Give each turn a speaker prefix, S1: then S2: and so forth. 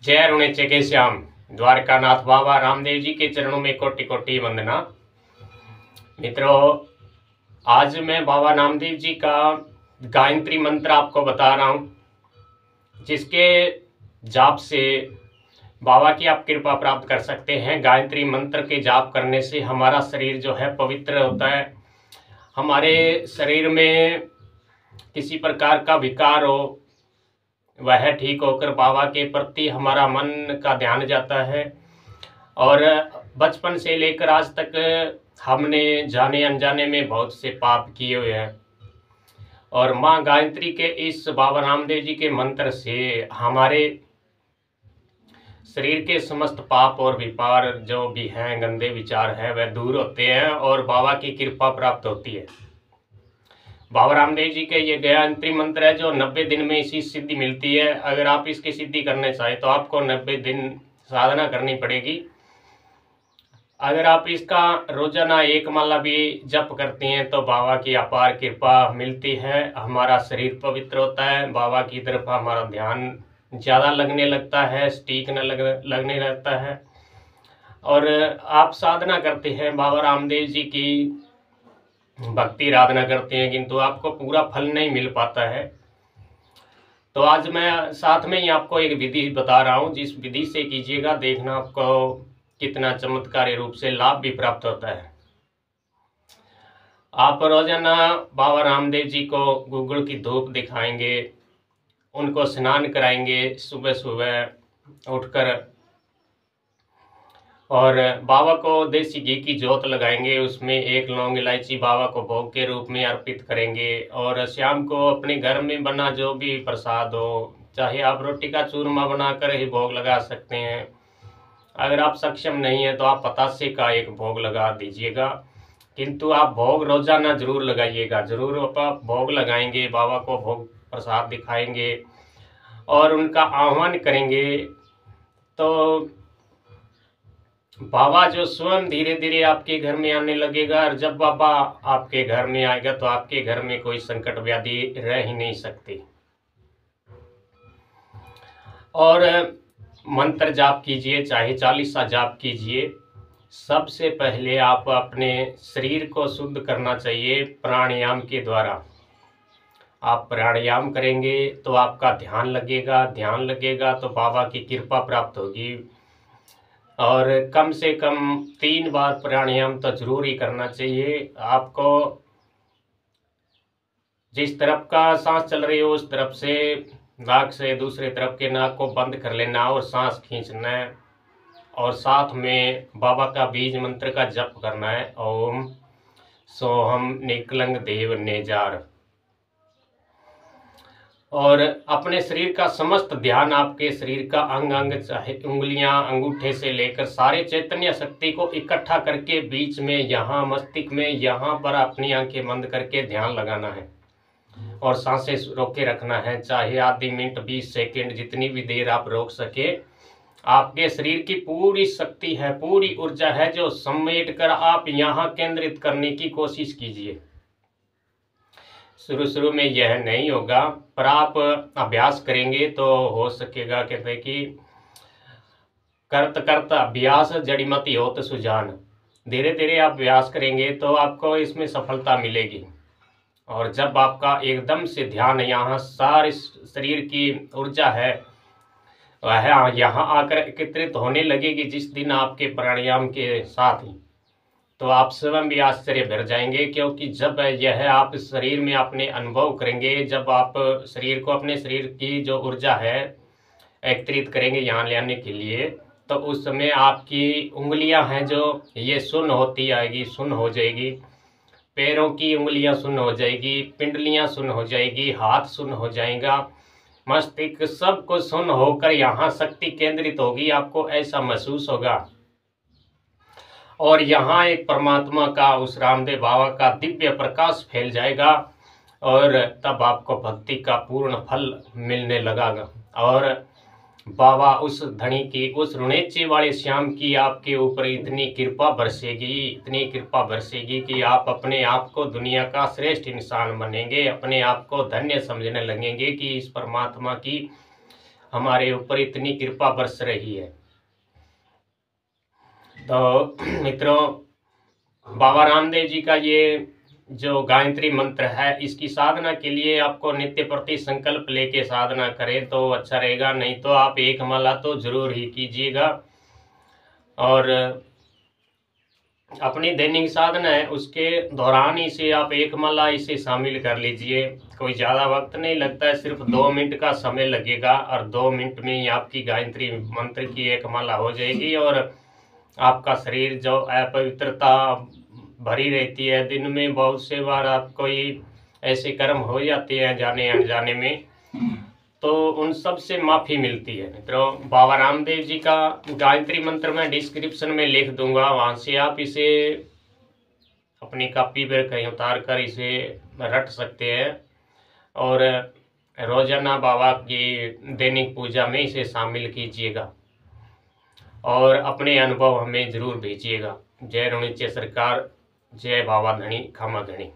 S1: जय अरुणेचे के श्याम। द्वारकानाथ बाबा रामदेव जी के चरणों में कोटि कोटि वंदना। मित्रों, आज मैं बाबा रामदेव जी का गायत्री मंत्र आपको बता रहा हूँ, जिसके जाप से बाबा की आप कृपा प्राप्त कर सकते हैं। गायत्री मंत्र के जाप करने से हमारा शरीर जो है पवित्र होता है। हमारे शरीर में किसी प्रकार का विकार हो वह ठीक होकर बाबा के प्रति हमारा मन का ध्यान जाता है। और बचपन से लेकर आज तक हमने जाने अनजाने में बहुत से पाप किए हुए हैं, और माँ गायत्री के इस बाबा रामदेव जी के मंत्र से हमारे शरीर के समस्त पाप और विकार जो भी हैं, गंदे विचार हैं, वह दूर होते हैं और बाबा की कृपा प्राप्त होती है। बाबा रामदेव जी के ये गायत्री मंत्र है जो 90 दिन में इसी सिद्धि मिलती है। अगर आप इसकी सिद्धि करना चाहें तो आपको 90 दिन साधना करनी पड़ेगी। अगर आप इसका रोजाना एक माला भी जप करती हैं तो बाबा की अपार कृपा मिलती है। हमारा शरीर पवित्र होता है, बाबा की तरफ हमारा ध्यान ज़्यादा लगने लगता है, सटीक न लगने लगता है। और आप साधना करते हैं, बाबा रामदेव जी की भक्ति आराधना करते हैं, किंतु आपको पूरा फल नहीं मिल पाता है। तो आज मैं साथ में ही आपको एक विधि बता रहा हूं, जिस विधि से कीजिएगा, देखना आपको कितना चमत्कारी रूप से लाभ भी प्राप्त होता है। आप रोजाना बाबा रामदेव जी को गुगल की धूप दिखाएंगे, उनको स्नान कराएंगे सुबह सुबह उठकर, और बाबा को देसी घी की जोत लगाएंगे, उसमें एक लौंग इलायची बाबा को भोग के रूप में अर्पित करेंगे। और शाम को अपने घर में बना जो भी प्रसाद हो, चाहे आप रोटी का चूरमा बनाकर ही भोग लगा सकते हैं। अगर आप सक्षम नहीं है तो आप पतासे का एक भोग लगा दीजिएगा, किंतु आप भोग रोजाना जरूर लगाइएगा। जरूर आप भोग लगाएंगे, बाबा को भोग प्रसाद दिखाएंगे और उनका आह्वान करेंगे, तो बाबा जो स्वयं धीरे धीरे आपके घर में आने लगेगा। और जब बाबा आपके घर में आएगा तो आपके घर में कोई संकट व्याधि रह ही नहीं सकती। और मंत्र जाप कीजिए, चाहे 40 जाप कीजिए। सबसे पहले आप अपने शरीर को शुद्ध करना चाहिए प्राणायाम के द्वारा। आप प्राणायाम करेंगे तो आपका ध्यान लगेगा तो बाबा की कृपा प्राप्त होगी। और कम से कम 3 बार प्राणायाम तो जरूर ही करना चाहिए। आपको जिस तरफ का सांस चल रही हो उस तरफ से नाक से दूसरे तरफ के नाक को बंद कर लेना और सांस खींचना है, और साथ में बाबा का बीज मंत्र का जप करना है, ओम सोहम निकलंग देव नेजार। और अपने शरीर का समस्त ध्यान, आपके शरीर का अंग अंग, चाहे उंगलियां, अंगूठे से लेकर सारे चैतन्य शक्ति को इकट्ठा करके बीच में यहाँ मस्तिष्क में यहाँ पर अपनी आंखें बंद करके ध्यान लगाना है और सांसें रोके रखना है। चाहे आधी मिनट 20 सेकंड, जितनी भी देर आप रोक सके। आपके शरीर की पूरी शक्ति है, पूरी ऊर्जा है जो समेट कर आप यहाँ केंद्रित करने की कोशिश कीजिए। शुरू में यह नहीं होगा, पर आप अभ्यास करेंगे तो हो सकेगा। कहते हैं कि करत करत अभ्यास जड़ीमती होत सुजान। धीरे धीरे आप अभ्यास करेंगे तो आपको इसमें सफलता मिलेगी। और जब आपका एकदम से ध्यान यहाँ सारे शरीर की ऊर्जा है वह यहाँ आकर एकत्रित होने लगेगी, जिस दिन आपके प्राणायाम के साथ ही, तो आप स्वयं भी आश्चर्य भर जाएंगे। क्योंकि जब यह आप शरीर में अपने अनुभव करेंगे, जब आप शरीर को, अपने शरीर की जो ऊर्जा है एकत्रित करेंगे यहाँ लाने के लिए, तो उस समय आपकी उंगलियां हैं जो ये सुन्न होती आएगी, सुन्न हो जाएगी। पैरों की उंगलियां सुन्न हो जाएगी, पिंडलियां सुन्न हो जाएगी, हाथ सुन्न हो जाएगा, मस्तिष्क सब कुछ सुन्न होकर यहाँ शक्ति केंद्रित होगी। आपको ऐसा महसूस होगा। और यहाँ एक परमात्मा का, उस रामदेव बाबा का दिव्य प्रकाश फैल जाएगा, और तब आपको भक्ति का पूर्ण फल मिलने लगेगा। और बाबा उस धनी की, उस रुणेचे वाले श्याम की आपके ऊपर इतनी कृपा बरसेगी कि आप अपने आप को दुनिया का श्रेष्ठ इंसान बनेंगे। अपने आप को धन्य समझने लगेंगे कि इस परमात्मा की हमारे ऊपर इतनी कृपा बरस रही है। तो मित्रों, बाबा रामदेव जी का ये जो गायत्री मंत्र है, इसकी साधना के लिए आपको नित्य प्रति संकल्प लेके साधना करें तो अच्छा रहेगा, नहीं तो आप एक माला तो जरूर ही कीजिएगा। और अपनी दैनिक साधना है उसके दौरान इसे आप एक माला इसे शामिल कर लीजिए। कोई ज़्यादा वक्त नहीं लगता है, सिर्फ 2 मिनट का समय लगेगा और 2 मिनट में ही आपकी गायत्री मंत्र की एक माला हो जाएगी। और आपका शरीर जो अपवित्रता भरी रहती है, दिन में बहुत से बार आप कोई ऐसे कर्म हो जाते हैं जाने अनजाने में, तो उन सब से माफ़ी मिलती है। मित्रों, बाबा रामदेव जी का गायत्री मंत्र मैं डिस्क्रिप्शन में लिख दूंगा, वहाँ से आप इसे अपनी कॉपी पर कहीं उतार कर इसे रट सकते हैं और रोजाना बाबा की दैनिक पूजा में इसे शामिल कीजिएगा और अपने अनुभव हमें ज़रूर भेजिएगा। जय रुणिचे सरकार, जय बाबा धनी खामा धनी।